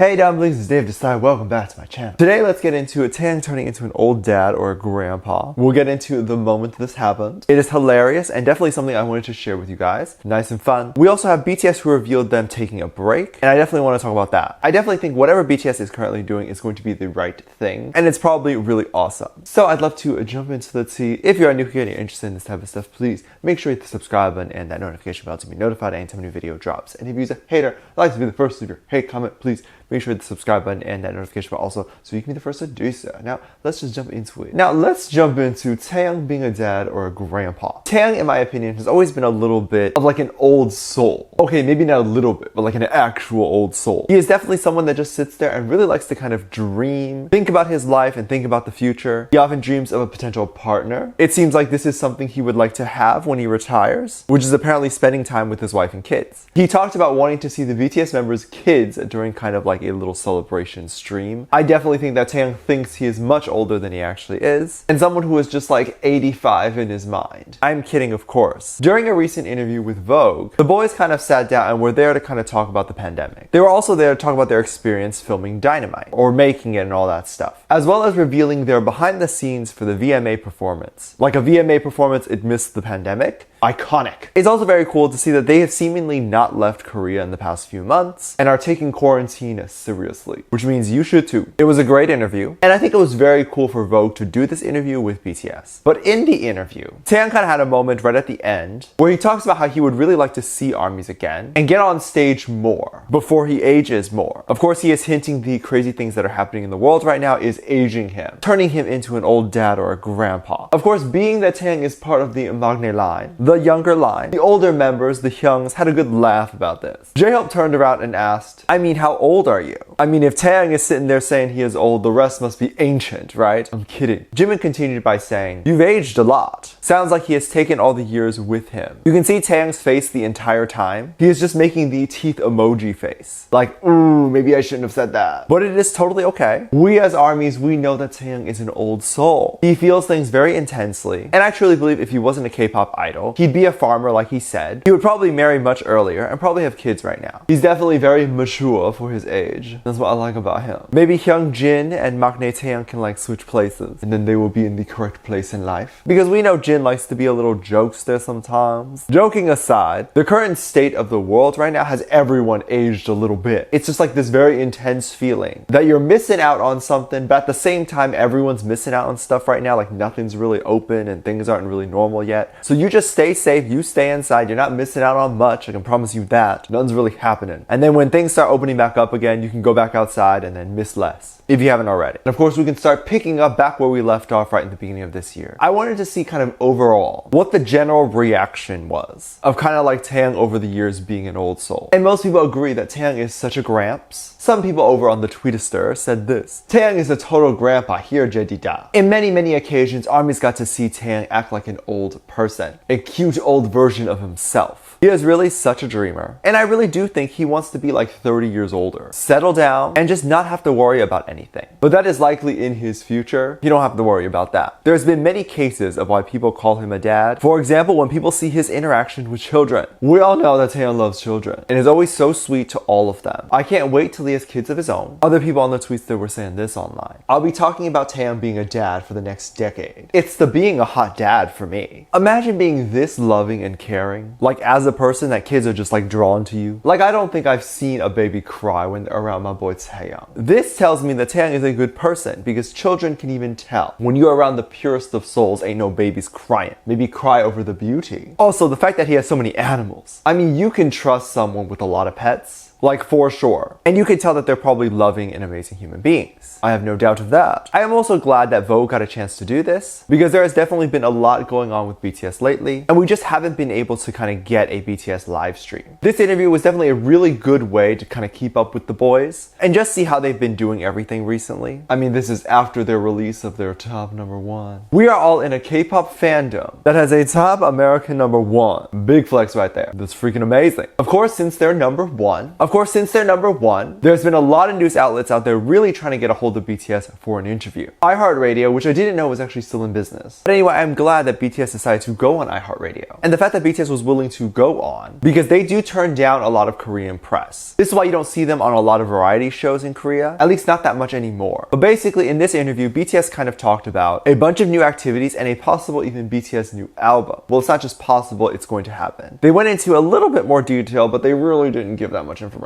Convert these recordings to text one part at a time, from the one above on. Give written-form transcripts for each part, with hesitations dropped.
Hey dumplings, it's Dave Decide. Welcome back to my channel. Today let's get into Taehyung turning into an old dad or a grandpa. We'll get into the moment this happened. It is hilarious and definitely something I wanted to share with you guys. Nice and fun. We also have BTS who revealed them taking a break, and I definitely want to talk about that. I definitely think whatever BTS is currently doing is going to be the right thing, and it's probably really awesome. So I'd love to jump into the tea. If you're new here and you're interested in this type of stuff, please make sure you hit the subscribe button and that notification bell to be notified anytime a new video drops. And if you're a hater, I'd like to be the first to leave your hate comment, please make sure to hit the subscribe button and that notification bell also so you can be the first to do so. Now, let's just jump into it. Now, let's jump into Taehyung being a dad or a grandpa. Taehyung, in my opinion, has always been a little bit of like an old soul. Okay, maybe not a little bit, but like an actual old soul. He is definitely someone that just sits there and really likes to kind of dream, think about his life and think about the future. He often dreams of a potential partner. It seems like this is something he would like to have when he retires, which is apparently spending time with his wife and kids. He talked about wanting to see the BTS members' kids during kind of like a little celebration stream. I definitely think that Taehyung thinks he is much older than he actually is, and someone who is just like 85 in his mind. I'm kidding, of course. During a recent interview with Vogue, the boys kind of sat down and were there to kind of talk about the pandemic. They were also there to talk about their experience filming Dynamite, or making it and all that stuff, as well as revealing their behind the scenes for the VMA performance. Like a VMA performance, it missed the pandemic. Iconic. It's also very cool to see that they have seemingly not left Korea in the past few months and are taking quarantine seriously, which means you should too. It was a great interview, and I think it was very cool for Vogue to do this interview with BTS. But in the interview, Taehyung kind of had a moment right at the end where he talks about how he would really like to see armies again and get on stage more before he ages more. Of course, he is hinting the crazy things that are happening in the world right now is aging him, turning him into an old dad or a grandpa. Of course, being that Taehyung is part of the Maknae line, the younger line, the older members, the Hyungs, had a good laugh about this. J-Hope turned around and asked, I mean, how old are you? I mean, if Taehyung is sitting there saying he is old, the rest must be ancient, right? I'm kidding. Jimin continued by saying, you've aged a lot. Sounds like he has taken all the years with him. You can see Taehyung's face the entire time. He is just making the teeth emoji face. Like, ooh, maybe I shouldn't have said that. But it is totally okay. We as armies, we know that Taehyung is an old soul. He feels things very intensely. And I truly believe if he wasn't a K-pop idol, he'd be a farmer like he said. He would probably marry much earlier and probably have kids right now. He's definitely very mature for his age. That's what I like about him. Maybe Hyung Jin and Maknae Taehyung can like switch places and then they will be in the correct place in life. Because we know Jin likes to be a little jokester sometimes. Joking aside, the current state of the world right now has everyone aged a little bit. It's just like this very intense feeling that you're missing out on something, but at the same time everyone's missing out on stuff right now. Like nothing's really open and things aren't really normal yet. So you just stay safe, you stay inside, you're not missing out on much, I can promise you that. Nothing's really happening. And then when things start opening back up again, you can go back outside and then miss less, if you haven't already. And of course, we can start picking up back where we left off right in the beginning of this year. I wanted to see kind of overall what the general reaction was of kind of like Taehyung over the years being an old soul. And most people agree that Taehyung is such a gramps. Some people over on the Tweetaster said this: Taehyung is a total grandpa here, jedida. In many occasions, armies got to see Taehyung act like an old person, a cute old version of himself. He is really such a dreamer. And I really do think he wants to be like 30 years older, settle down, and just not have to worry about anything. But that is likely in his future. You don't have to worry about that. There's been many cases of why people call him a dad. For example, when people see his interaction with children. We all know that Taehyung loves children and is always so sweet to all of them. I can't wait till he has kids of his own. Other people on the tweets that were saying this online. I'll be talking about Taehyung being a dad for the next decade. It's the being a hot dad for me. Imagine being this loving and caring. Like as a person that kids are just like drawn to you. Like I don't think I've seen a baby cry when they're around my boy Taehyung. This tells me that Taehyung is a good person because children can even tell. When you're around the purest of souls, ain't no babies crying. Maybe cry over the beauty. Also, the fact that he has so many animals. I mean, you can trust someone with a lot of pets. Like for sure. And you can tell that they're probably loving and amazing human beings. I have no doubt of that. I am also glad that Vogue got a chance to do this because there has definitely been a lot going on with BTS lately and we just haven't been able to kind of get a BTS live stream. This interview was definitely a really good way to kind of keep up with the boys and just see how they've been doing everything recently. I mean, this is after their release of their top #1. We are all in a K-pop fandom that has a top American #1. Big flex right there. That's freaking amazing. Of course, since they're #1, of Of course, since they're number one, there's been a lot of news outlets out there really trying to get a hold of BTS for an interview. iHeartRadio, which I didn't know was actually still in business. But anyway, I'm glad that BTS decided to go on iHeartRadio. And the fact that BTS was willing to go on, because they do turn down a lot of Korean press. This is why you don't see them on a lot of variety shows in Korea, at least not that much anymore. But basically, in this interview, BTS kind of talked about a bunch of new activities and a possible even BTS new album. Well, it's not just possible, it's going to happen. They went into a little bit more detail, but they really didn't give that much information.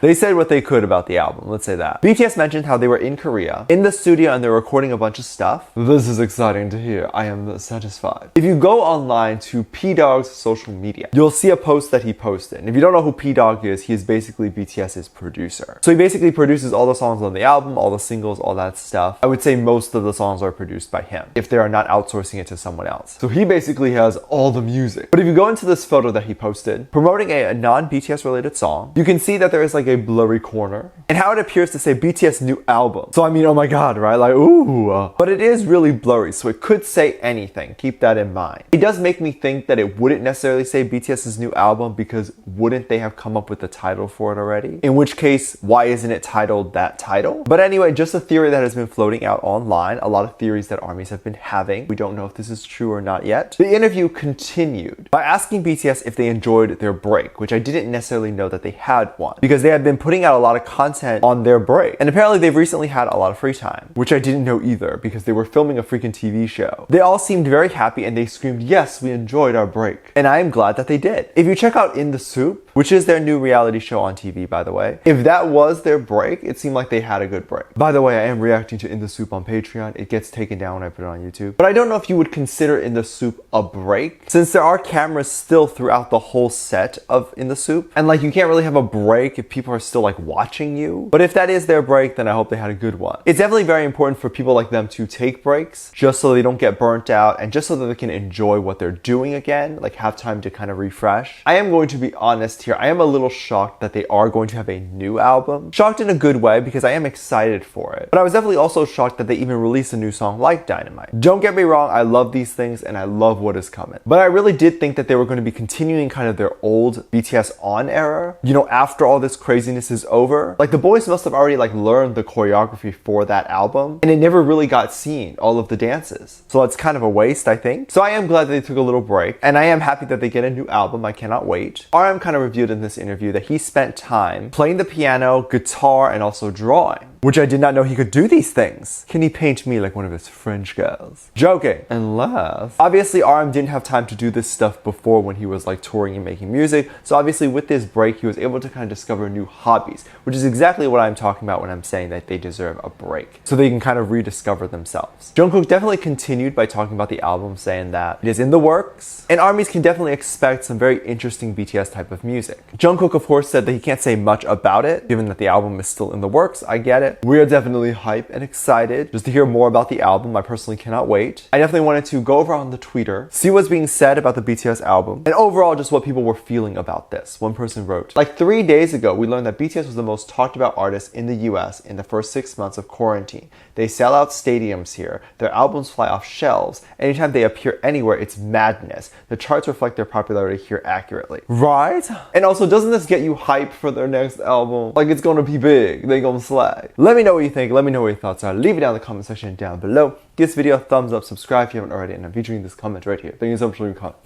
They said what they could about the album, let's say that. BTS mentioned how they were in Korea, in the studio, and they're recording a bunch of stuff. This is exciting to hear. I am satisfied. If you go online to P-Dog's social media, you'll see a post that he posted. And if you don't know who P-Dog is, he is basically BTS's producer. So he basically produces all the songs on the album, all the singles, all that stuff. I would say most of the songs are produced by him, if they are not outsourcing it to someone else. So he basically has all the music. But if you go into this photo that he posted, promoting a non-BTS related song, you can see that there is like a blurry corner, and how it appears to say BTS new album. So I mean, oh my god, right? Like, ooh. But it is really blurry, so it could say anything. Keep that in mind. It does make me think that it wouldn't necessarily say BTS's new album, because wouldn't they have come up with the title for it already? In which case, why isn't it titled that title? But anyway, just a theory that has been floating out online, a lot of theories that ARMYs have been having. We don't know if this is true or not yet. The interview continued by asking BTS if they enjoyed their break, which I didn't necessarily know that they had one, because they had been putting out a lot of content on their break. And apparently they've recently had a lot of free time, which I didn't know either, because they were filming a freaking TV show. They all seemed very happy and they screamed, yes, we enjoyed our break. And I am glad that they did. If you check out In the Soup, which is their new reality show on TV, by the way, if that was their break, it seemed like they had a good break. By the way, I am reacting to In the Soup on Patreon. It gets taken down when I put it on YouTube. But I don't know if you would consider In the Soup a break, since there are cameras still throughout the whole set of In the Soup. And like, you can't really have a break if people are still like watching you. But if that is their break, then I hope they had a good one. It's definitely very important for people like them to take breaks, just so they don't get burnt out and just so that they can enjoy what they're doing again, like have time to kind of refresh. I am going to be honest here. I am a little shocked that they are going to have a new album. Shocked in a good way, because I am excited for it. But I was definitely also shocked that they even released a new song like Dynamite. Don't get me wrong, I love these things and I love what is coming. But I really did think that they were going to be continuing kind of their old BTS On era. You know, after all this craziness is over. Like, the boys must have already like learned the choreography for that album, and it never really got seen, all of the dances. So it's kind of a waste, I think. So I am glad that they took a little break, and I am happy that they get a new album. I cannot wait. RM kind of revealed in this interview that he spent time playing the piano, guitar, and also drawing, which I did not know he could do these things. Can he paint me like one of his French girls? Joking. Unless, obviously RM didn't have time to do this stuff before when he was like touring and making music. So obviously with this break, he was able to kind of discover new hobbies, which is exactly what I'm talking about when I'm saying that they deserve a break, so they can kind of rediscover themselves. Jungkook definitely continued by talking about the album, saying that it is in the works, and ARMYs can definitely expect some very interesting BTS type of music. Jungkook, of course, said that he can't say much about it, given that the album is still in the works. I get it. We are definitely hyped and excited just to hear more about the album. I personally cannot wait. I definitely wanted to go over on the Twitter, see what's being said about the BTS album, and overall just what people were feeling about this. One person wrote, like 3 days ago, we learned that BTS was the most talked about artist in the US in the first 6 months of quarantine. They sell out stadiums here. Their albums fly off shelves. Anytime they appear anywhere, it's madness. The charts reflect their popularity here accurately. Right? And also, doesn't this get you hyped for their next album? Like, it's gonna be big. They gonna slay. Let me know what you think. Let me know what your thoughts are. Leave it down in the comment section down below. Give this video a thumbs up, subscribe if you haven't already, and I'm featuring this comment right here. Thank you so much for leaving a comment.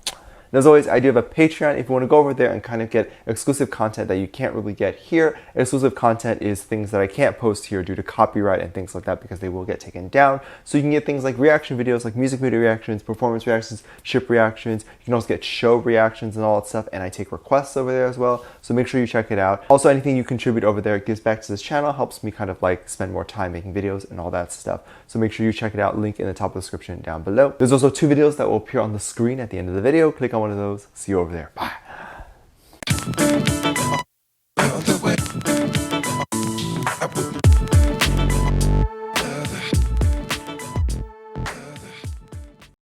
And as always, I do have a Patreon if you want to go over there and kind of get exclusive content that you can't really get here. Exclusive content is things that I can't post here due to copyright and things like that, because they will get taken down. So you can get things like reaction videos, like music video reactions, performance reactions, ship reactions. You can also get show reactions and all that stuff, and I take requests over there as well. So make sure you check it out. Also, anything you contribute over there gives back to this channel, helps me kind of like spend more time making videos and all that stuff. So make sure you check it out. Link in the top of the description down below. There's also 2 videos that will appear on the screen at the end of the video. Click on one of those. See you over there. Bye.